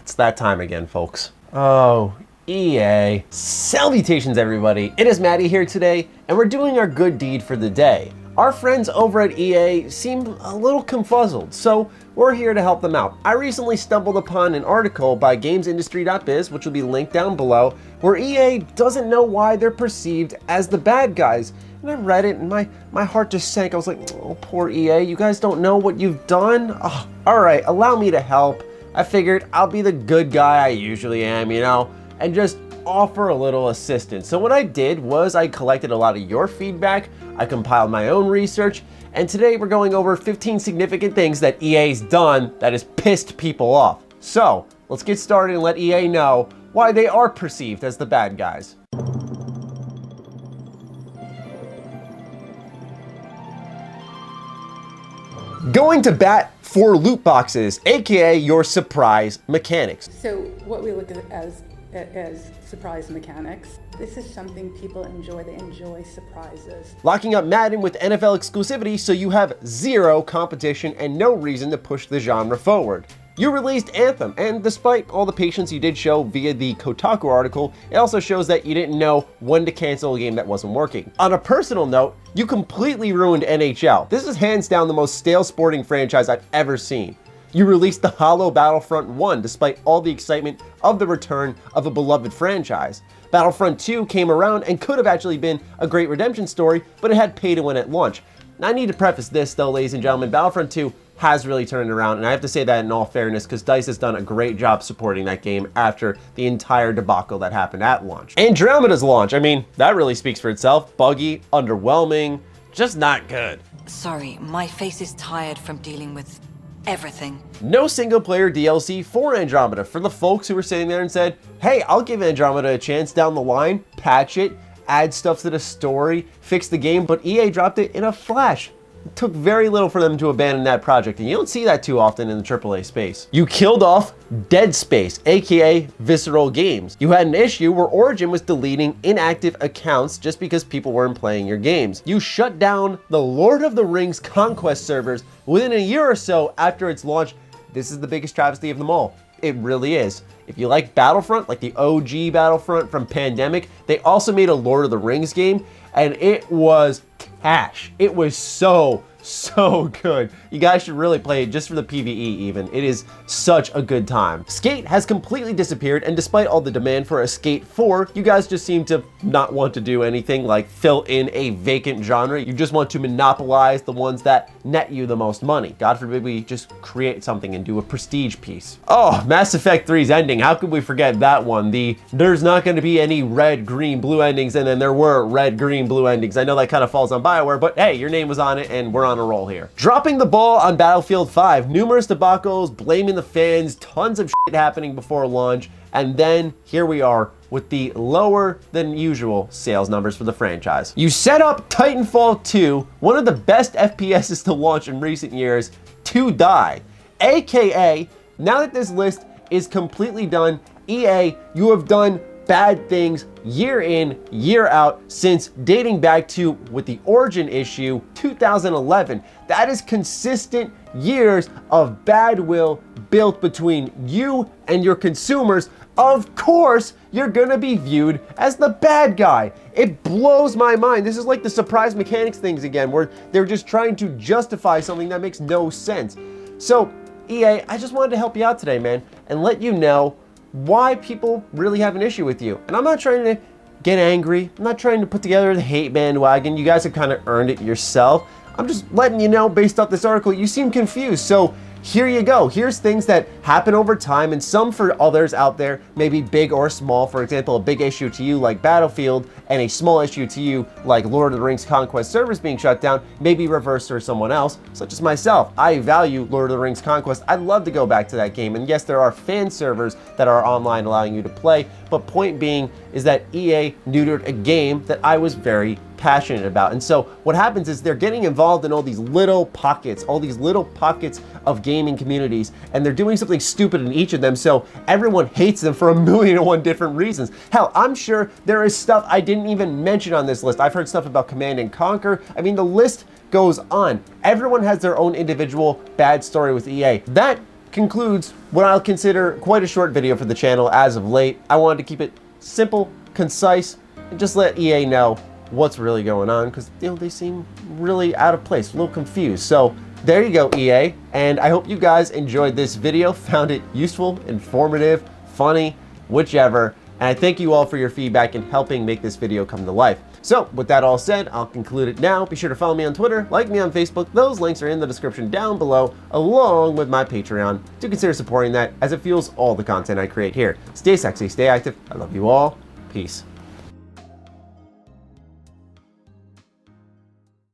It's that time again, folks. Oh, EA. Salutations, everybody. It is Matty here today, and we're doing our good deed for the day. Our friends over at EA seem a little confuzzled, so we're here to help them out. I recently stumbled upon an article by gamesindustry.biz, which will be linked down below, where EA doesn't know why they're perceived as the bad guys. And I read it and my heart just sank. I was like, oh, poor EA, you guys don't know what you've done? Oh, all right, allow me to help. I figured I'll be the good guy I usually am, you know, and just offer a little assistance. So what I did was I collected a lot of your feedback, I compiled my own research, and today we're going over 15 significant things that EA's done that has pissed people off. So let's get started and let EA know why they are perceived as the bad guys. Going to bat for loot boxes, aka your surprise mechanics. So what we look at as surprise mechanics, this is something people enjoy. They enjoy surprises. Locking up Madden with NFL exclusivity so you have zero competition and no reason to push the genre forward. You released Anthem, and despite all the patience you did show via the Kotaku article, it also shows that you didn't know when to cancel a game that wasn't working. On a personal note, you completely ruined NHL. This is hands down the most stale sporting franchise I've ever seen. You released the Halo Battlefront 1 despite all the excitement of the return of a beloved franchise. Battlefront 2 came around and could have actually been a great redemption story, but it had pay to win at launch. Now, I need to preface this though, ladies and gentlemen, Battlefront 2 has really turned around, and I have to say that in all fairness because DICE has done a great job supporting that game after the entire debacle that happened at launch. Andromeda's launch, I mean, that really speaks for itself. Buggy, underwhelming, just not good. Sorry, my face is tired from dealing with everything. No single player DLC for Andromeda for the folks who were sitting there and said, hey, I'll give Andromeda a chance down the line, patch it, add stuff to the story, fix the game, but EA dropped it in a flash. It took very little for them to abandon that project, and you don't see that too often in the AAA space. You killed off Dead Space, aka Visceral Games. You had an issue where Origin was deleting inactive accounts just because people weren't playing your games. You shut down the Lord of the Rings Conquest servers within a year or so after its launch. This is the biggest travesty of them all. It really is. If you like Battlefront, like the OG Battlefront from Pandemic, they also made a Lord of the Rings game, and it was cash. It was so good. You guys should really play it just for the PvE even. It is such a good time. Skate has completely disappeared, and despite all the demand for a Skate 4, you guys just seem to not want to do anything like fill in a vacant genre. You just want to monopolize the ones that net you the most money. God forbid we just create something and do a prestige piece. Oh, Mass Effect 3's ending. How could we forget that one? There's not going to be any red, green, blue endings, and then there were red, green, blue endings. I know that kind of falls on BioWare, but hey, your name was on it and we're on a roll here. Dropping the ball on Battlefield 5, numerous debacles, blaming the fans, tons of shit happening before launch, and then here we are with the lower than usual sales numbers for the franchise. You set up Titanfall 2, one of the best FPSs to launch in recent years, to die. AKA, now that this list is completely done, EA, you have done bad things year in, year out since dating back to, with the Origin issue, 2011. That is consistent years of bad will built between you and your consumers. Of course, you're gonna be viewed as the bad guy. It blows my mind. This is like the surprise mechanics things again, where they're just trying to justify something that makes no sense. So, EA, I just wanted to help you out today, man, and let you know why people really have an issue with you. And I'm not trying to get angry. I'm not trying to put together the hate bandwagon. You guys have kind of earned it yourself. I'm just letting you know, based off this article, you seem confused. So here you go. Here's things that happen over time, and some for others out there may be big or small. For example, a big issue to you like Battlefield and a small issue to you like Lord of the Rings Conquest servers being shut down may be reversed for someone else, such as myself. I value Lord of the Rings Conquest. I'd love to go back to that game, and yes, there are fan servers that are online allowing you to play, but point being is that EA neutered a game that I was very passionate about. And so what happens is they're getting involved in all these little pockets of gaming communities, and they're doing something stupid in each of them, so everyone hates them for 1,000,001 different reasons. Hell, I'm sure there is stuff I didn't even mention on this list. I've heard stuff about Command and Conquer. I mean, the list goes on. Everyone has their own individual bad story with EA. That concludes what I'll consider quite a short video for the channel as of late. I wanted to keep it simple, concise, and just let EA know what's really going on, because they seem really out of place, a little confused. So there you go, EA, and I hope you guys enjoyed this video, found it useful, informative, funny, whichever, and I thank you all for your feedback and helping make this video come to life. So with that all said, I'll conclude it now. Be sure to follow me on Twitter, like me on Facebook. Those links are in the description down below, along with my Patreon. Do consider supporting that, as it fuels all the content I create here. Stay sexy, stay active. I love you all. Peace.